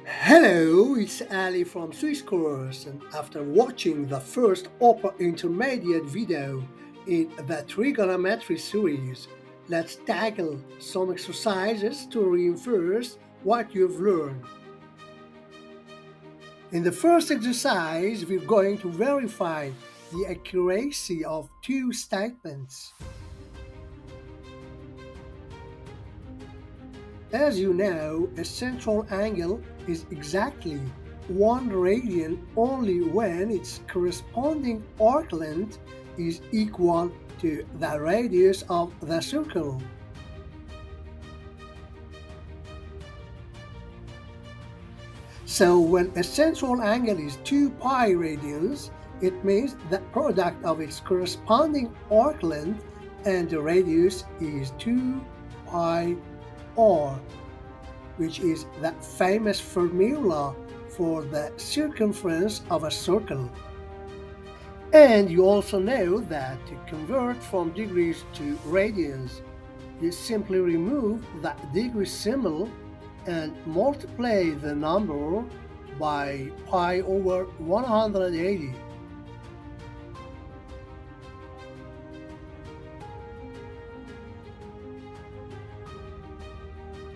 Hello, it's Ali from Swiss Course, and after watching the first upper intermediate video in the trigonometry series, let's tackle some exercises to reinforce what you've learned. In the first exercise, we're going to verify the accuracy of two statements. As you know, a central angle is exactly 1 radian only when its corresponding arc length is equal to the radius of the circle. So when a central angle is 2 pi radians, it means the product of its corresponding arc length and the radius is 2 pi r, which is the famous formula for the circumference of a circle. And you also know that to convert from degrees to radians, you simply remove the degree symbol and multiply the number by pi over 180.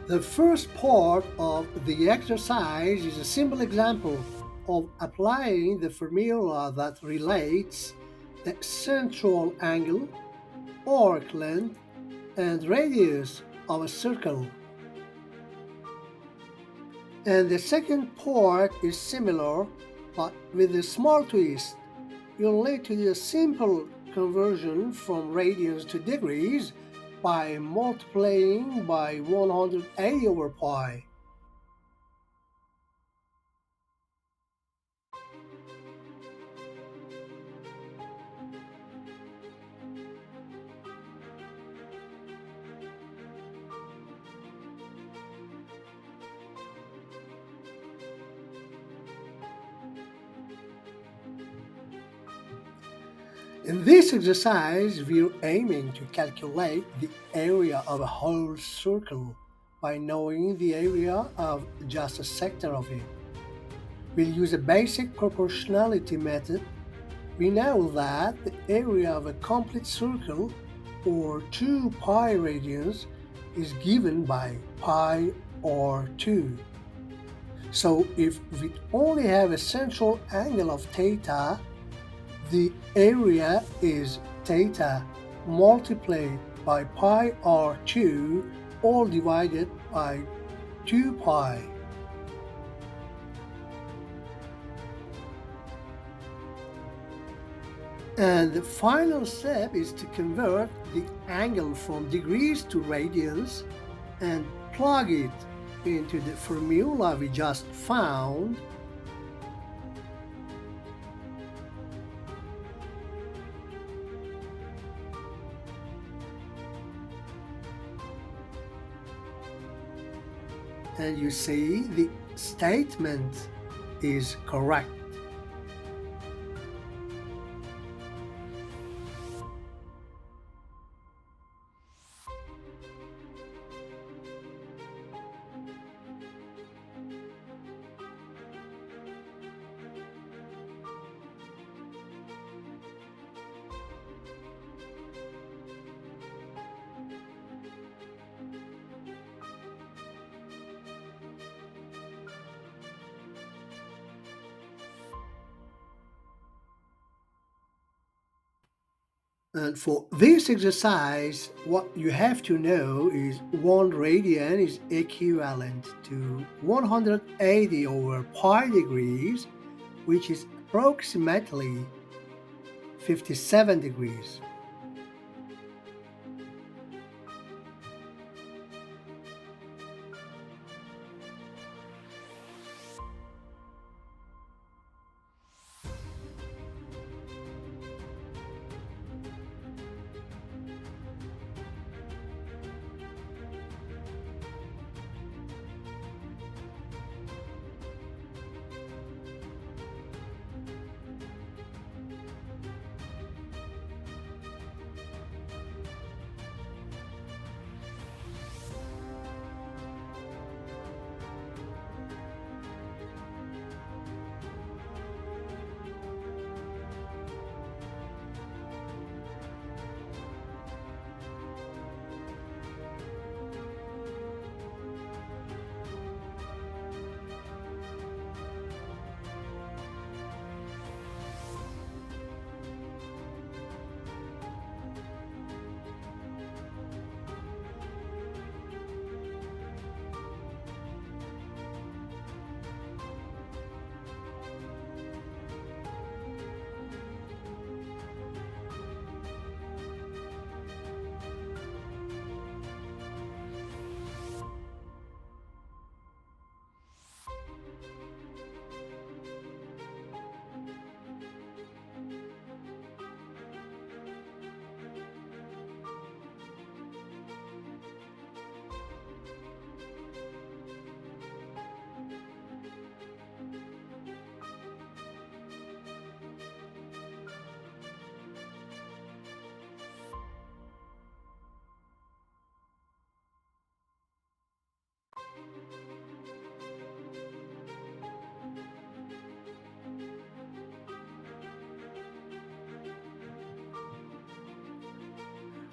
The first part of the exercise is a simple example of applying the formula that relates the central angle, arc length, and radius of a circle. And the second part is similar, but with a small twist. You'll need to do a simple conversion from radians to degrees by multiplying by 180 over pi. In this exercise, we're aiming to calculate the area of a whole circle by knowing the area of just a sector of it. We'll use a basic proportionality method. We know that the area of a complete circle, or 2 pi radians, is given by pi r 2. So if we only have a central angle of theta, the area is theta multiplied by pi r2 all divided by 2 pi. And the final step is to convert the angle from degrees to radians and plug it into the formula we just found. And you see the statement is correct. And for this exercise, what you have to know is 1 radian is equivalent to 180 over pi degrees, which is approximately 57 degrees.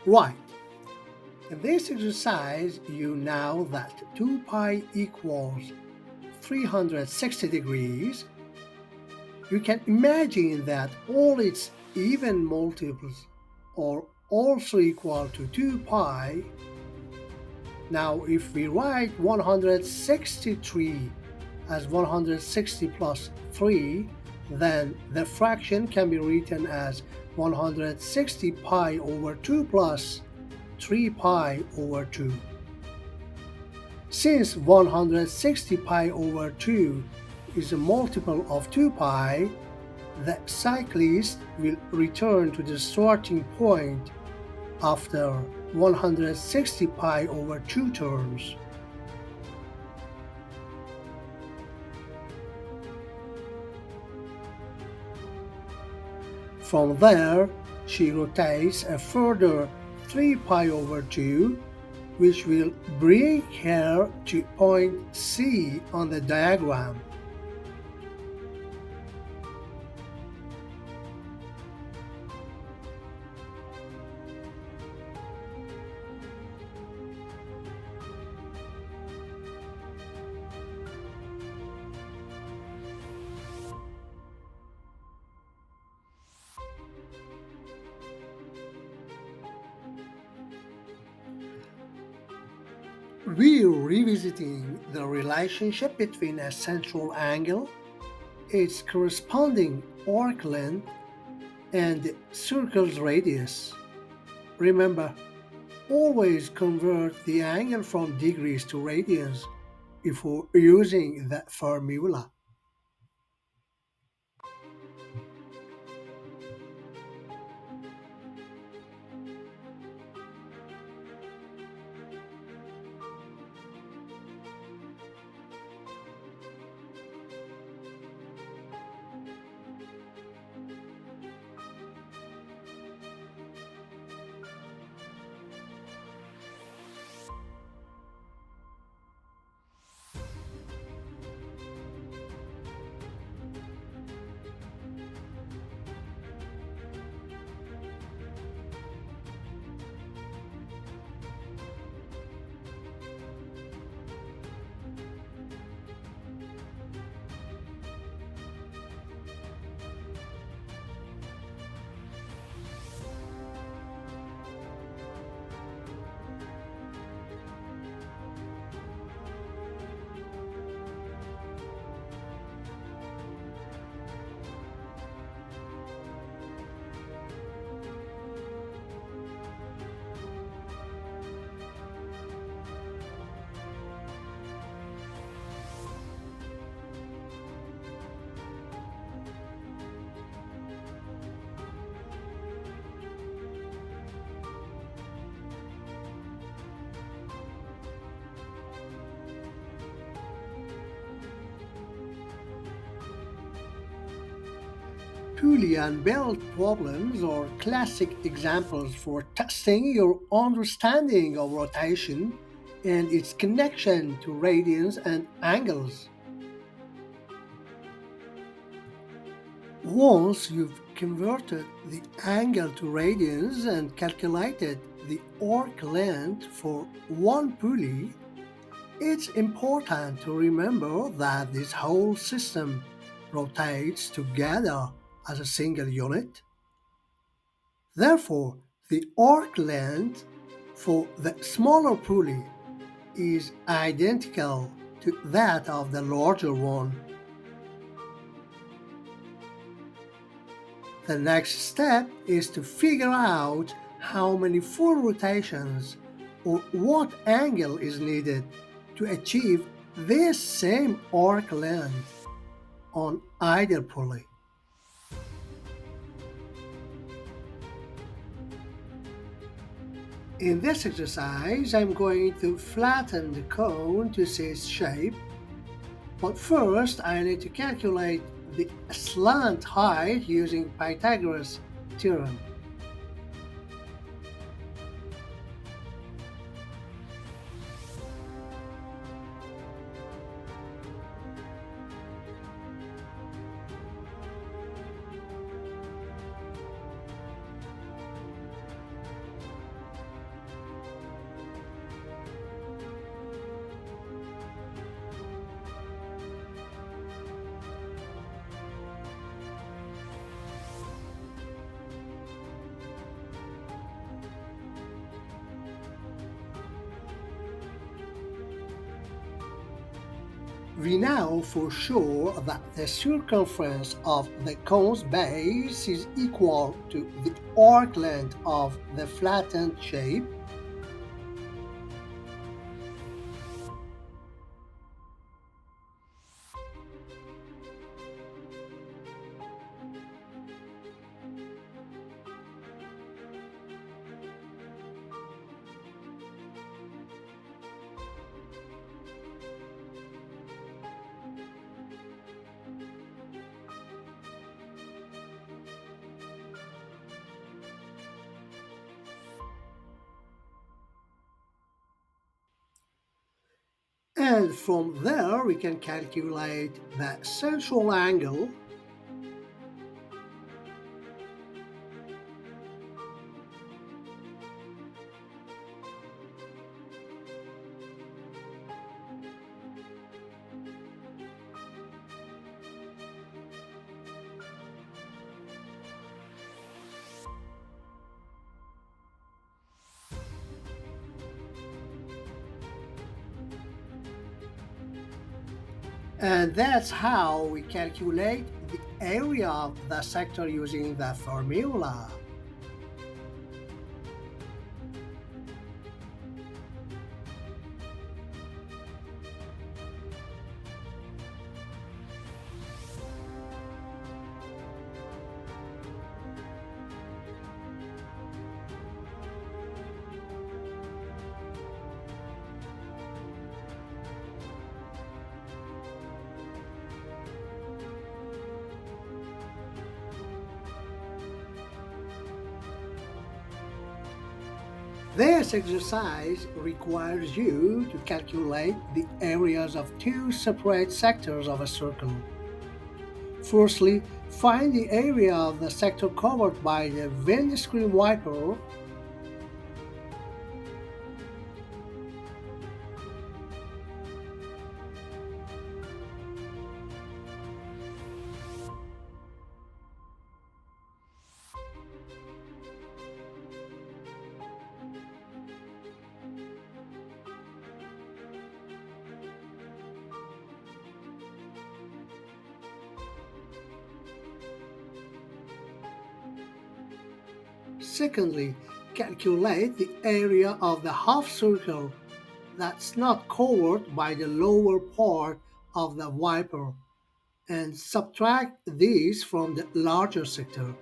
Right. In this exercise, you know that 2 pi equals 360 degrees. You can imagine that all its even multiples are also equal to 2 pi. Now, if we write 163 as 160 plus 3, then the fraction can be written as 160 pi over 2 plus 3 pi over 2. Since 160 pi over 2 is a multiple of 2 pi, the cyclist will return to the starting point after 160 pi over 2 turns. From there, she rotates a further 3 pi over 2, which will bring her to point C on the diagram. We're revisiting the relationship between a central angle, its corresponding arc length, and the circle's radius. Remember, always convert the angle from degrees to radians if we're using that formula. Pulley and belt problems are classic examples for testing your understanding of rotation and its connection to radians and angles. Once you've converted the angle to radians and calculated the arc length for one pulley, it's important to remember that this whole system rotates together as a single unit. Therefore, the arc length for the smaller pulley is identical to that of the larger one. The next step is to figure out how many full rotations or what angle is needed to achieve this same arc length on either pulley. In this exercise, I'm going to flatten the cone to see its shape, but first I need to calculate the slant height using Pythagoras' theorem. We know for sure that the circumference of the cone's base is equal to the arc length of the flattened shape, and from there we can calculate the central angle. And that's how we calculate the area of the sector using the formula. This exercise requires you to calculate the areas of two separate sectors of a circle. Firstly, find the area of the sector covered by the windscreen wiper. Secondly, calculate the area of the half circle that's not covered by the lower part of the wiper and subtract these from the larger sector.